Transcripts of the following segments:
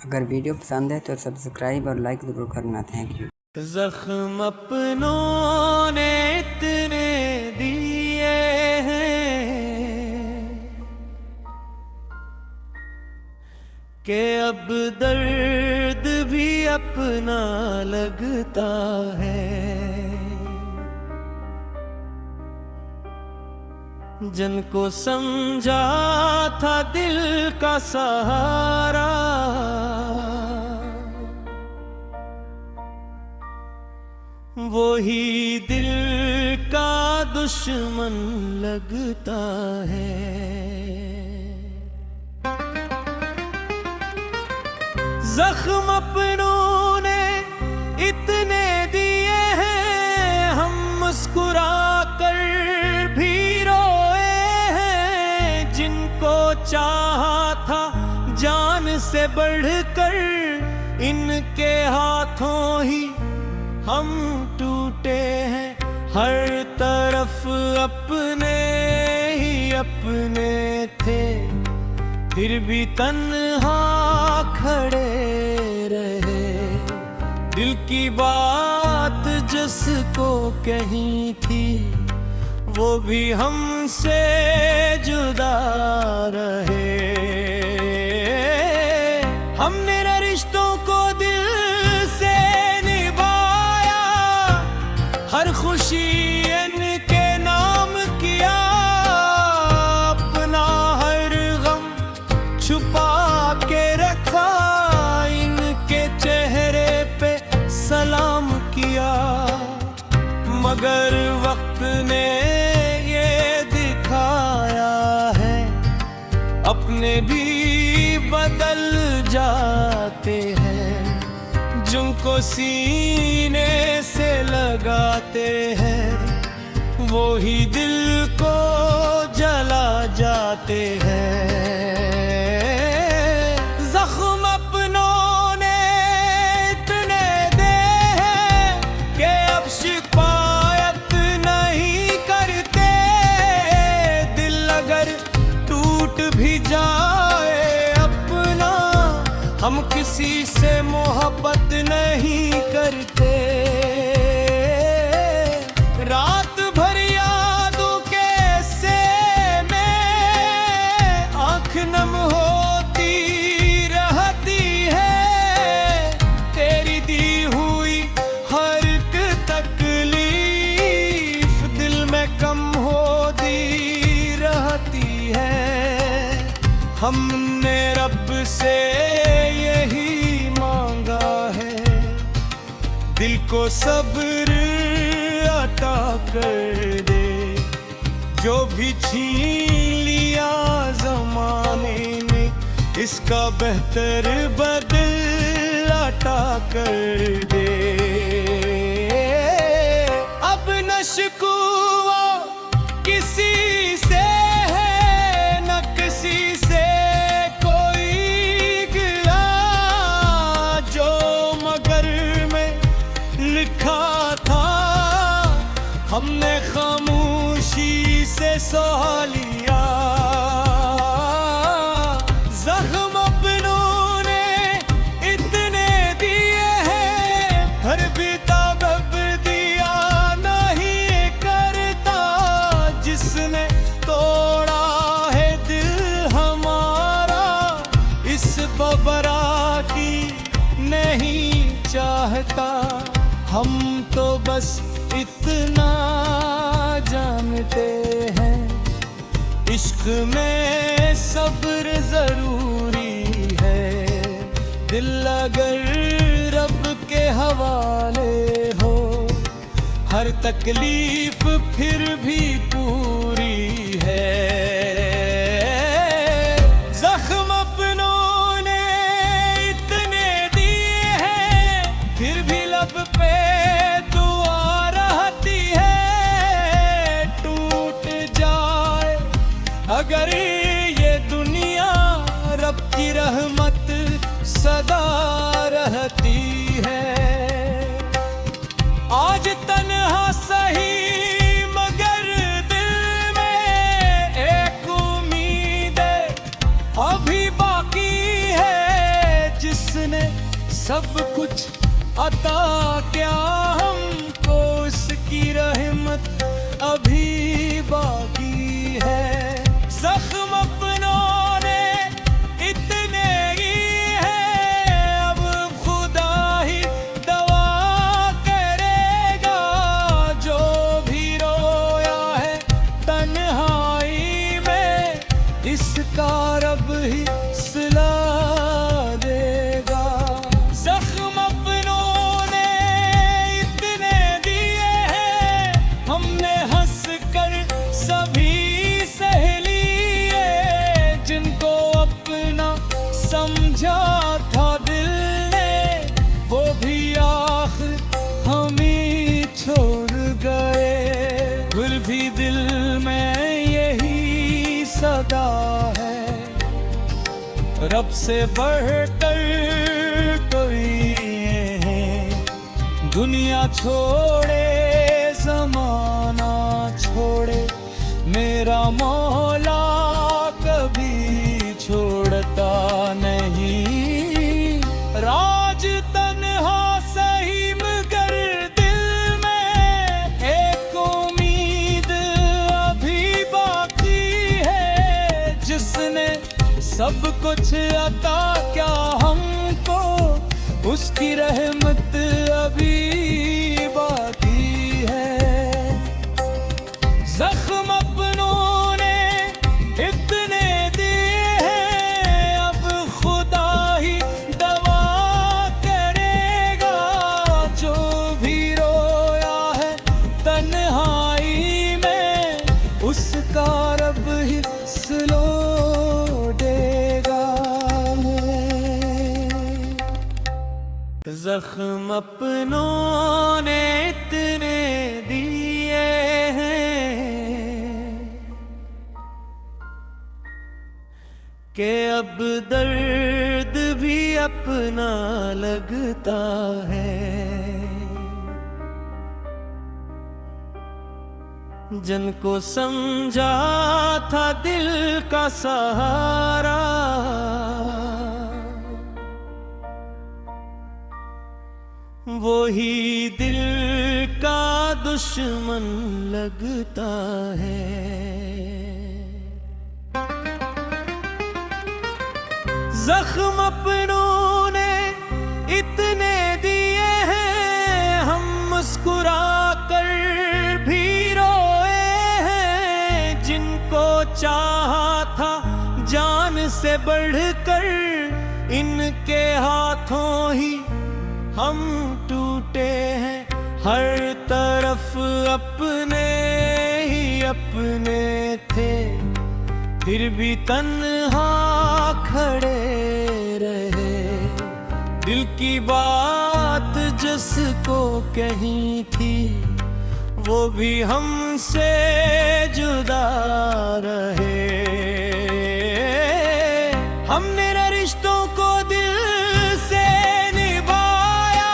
अगर वीडियो पसंद है तो सब्सक्राइब और लाइक ज़रूर करना। Thank you. जख्म अपनों ने इतने दिए हैं कि अब दर्द भी अपना लगता है। जिनको समझा था दिल का सहारा, वही दिल का दुश्मन लगता है। जख्म अपनों ने इतने दिए हैं, हम मुस्कुरा कर भी रोए हैं। जिनको चाहा था जान से बढ़कर, इनके हाथों ही हम टूटे हैं। हर तरफ अपने ही अपने थे, फिर भी तन्हा खड़े रहे। दिल की बात जिसको कही थी, वो भी हमसे जुदा रहे। हमने न रिश्तों को दिल से निभाया, हर खुशी इनके नाम किया। अपना हर गम छुपा के रखा, इनके चेहरे पे सलाम किया। मगर वक्त ने ये दिखाया है, अपने भी बदल जाते हैं। जिनको सीने से लगाते हैं, वो ही दिल को जला जाते हैं। जख्म अपनों ने इतने दे हैं कि अब शिकायत नहीं करते। दिल अगर टूट भी जाए अपना, हम किसी से मोहब्बत नहीं करते। रात भर यादों के ऐसे में आँख नम होती रहती है। तेरी दी हुई हर एक तकलीफ दिल में कम होती रहती है। हमने रब से यही मांगा है, दिल को सब्र अता कर दे। जो भी छीन लिया ज़माने ने, इसका बेहतर बदल अता कर दे। अब न शिकवा किसी से है, न किसी से कोई गिला। जो मगर में लिखा था, हमने खामोशी से सह लिया। जख्म अपनों ने इतने दिए हैं, हर बेताब दिया नहीं करता। जिसने तोड़ा है दिल हमारा, इस बबरा की नहीं चाहता। हम तो बस इतना जानते हैं, इश्क में सब्र जरूरी है। दिल अगर रब के हवाले हो, हर तकलीफ फिर भी पूरी है। जख्म अपनों ने इतने दिए हैं, फिर भी लब पे दुआ रहती है। टूट जाए अगर ये दुनिया, रब की रहमत सदा रहती है। आज तन्हा सही मगर दिल में एक उम्मीद अभी बाकी है। जिस सब कुछ अता क्या हमको, उसकी रहमत अभी बाकी है। जख्म अपनों ने इतने ही है, अब खुदा ही दवा करेगा। जो भी रोया है तन्हाई में, इसका रब ही सिला देगा। जख्म अपनों ने इतने दिए हैं, हमने हंस कर सभी सह लिए। जिनको अपना समझा था दिल ने, वो भी आखिर हम ही छोड़ गए। फिर भी दिल में यही सदा है, रब से बढ़कर कोई है। दुनिया छोड़े जमाना छोड़े, मेरा मौला कभी छोड़ता नहीं। राज तन्हा सही मगर दिल में एक उम्मीद अभी बाकी है। जिसने सब कुछ अता क्या हमको, उसकी रहमत अभी बाकी है। जख्म अपनों ने इतने दिए हैं, अब खुदा ही दवा करेगा। जो भी रोया है तन्हाई में, उसका रब ही सुलो जख्म अपनों ने इतने दिए हैं कि अब दर्द भी अपना लगता है। जिनको समझा था दिल का सहारा, वो ही दिल का दुश्मन लगता है। जख्म अपनों ने इतने दिए हैं, हम मुस्कुरा कर भी रोए हैं। जिनको चाहा था जान से बढ़कर, इनके हाथों ही हम टूटे हैं। हर तरफ अपने ही अपने थे, फिर भी तन्हा खड़े रहे। दिल की बात जिसको कही थी, वो भी हमसे जुदा रहे। हमने रिश्तों को दिल से निभाया,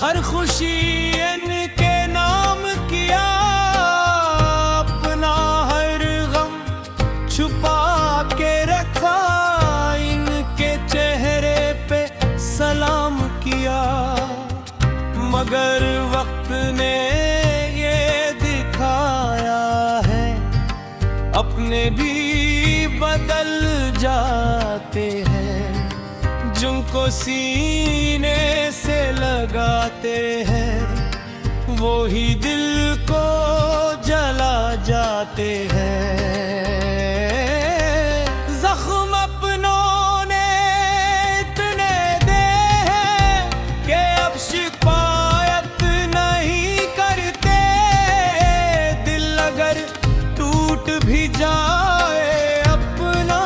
हर खुशी इनके नाम किया। अपना हर गम छुपा के रखा, इनके चेहरे पे सलाम किया। मगर वक्त ने ये दिखाया है, अपने भी बदल जाते हैं। जिनको सीने से लगाते हैं, वो ही दिल को जला जाते हैं। जख्म अपनों ने इतने दे हैं कि अब शिकायत नहीं करते। दिल अगर टूट भी जाए अपना,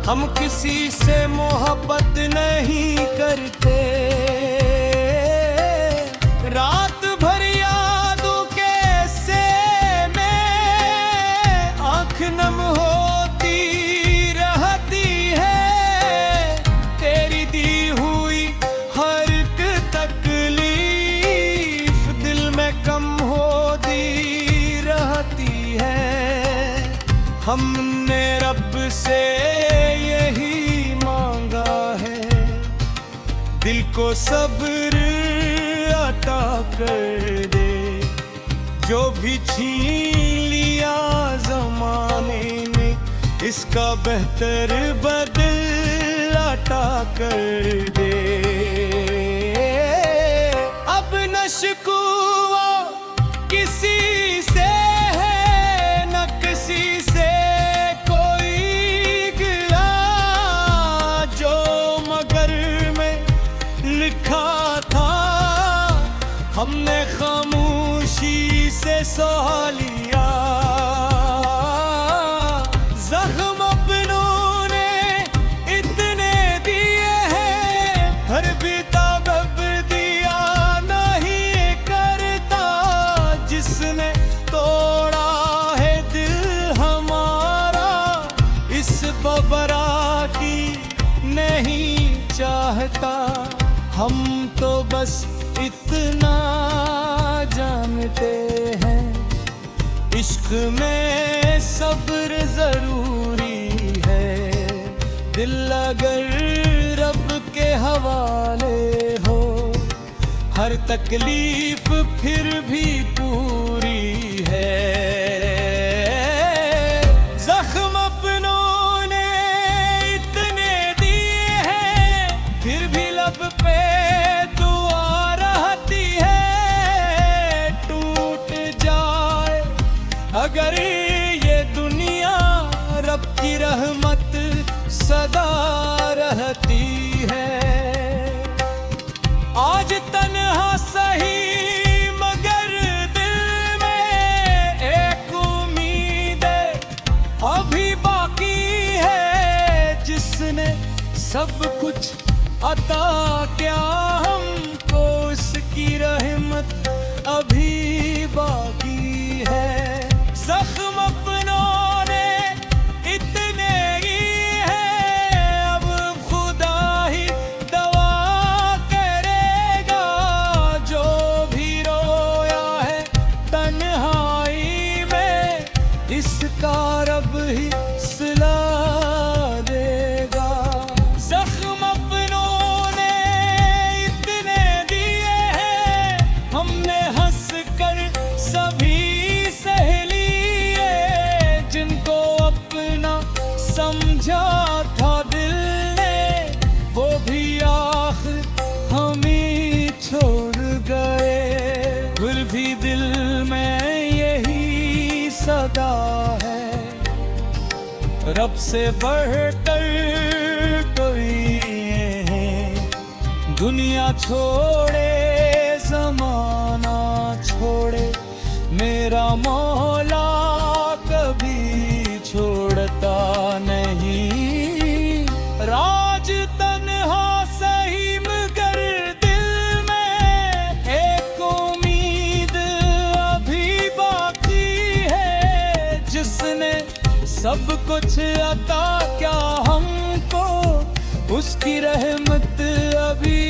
हम किसी से मोहब्बत नहीं करते। रात भर यादों के से में आँख नम होती रहती है। तेरी दी हुई हर एक तकलीफ दिल में कम होती रहती है। हमने रब से यही मांगा है, दिल को सब्र अता कर दे। जो भी छीन लिया जमाने ने, इसका बेहतर बदल अता कर दे। अब न शिकवा किसी से है, न किसी से कोई गिला। जो मगर में लिखा था, हमने खामोशी से सह लिया। जख्म अपनों ने इतने दिए हैं, हर बेताब दिया नहीं करता। जिसने तोड़ा है दिल हमारा, इस बबरा की नहीं चाहता। हम तो बस इतना जानते हैं, इश्क में सब्र जरूरी है। दिल अगर रब के हवाले हो, हर तकलीफ फिर भी पूरी है। जख्म अपनों ने इतने दिए हैं, फिर भी लब पे दुआ रहती है। टूट जाए अगर ये दुनिया, रब की रहमत सदा रहती है। आज तन्हा सही मगर दिल में एक उम्मीद अभी बाकी है। जिसने सब कुछ अता क्या हमको, उसकी रहमत अभी बाकी है। जख्म अपनों ने इतने ही है, अब खुदा ही दवा करेगा। जो भी रोया है तन्हाई में, इसका रब ही सिला देगा। जख्म अपनों ने इतने दिए हैं, हमने हंस कर सभी सह लिए। जिनको अपना समझा था दिल ने, वो भी आखिर हम ही छोड़ गए। फिर भी दिल में यही सदा है, रब से बढ़कर कोई है। दुनिया छोड़े जमाना छोड़े, मेरा मौला कभी छोड़ता नहीं। राज तन्हा सही मगर दिल में एक उम्मीद अभी बाकी है। जिसने सब कुछ अता क्या हमको, उसकी रहमत अभी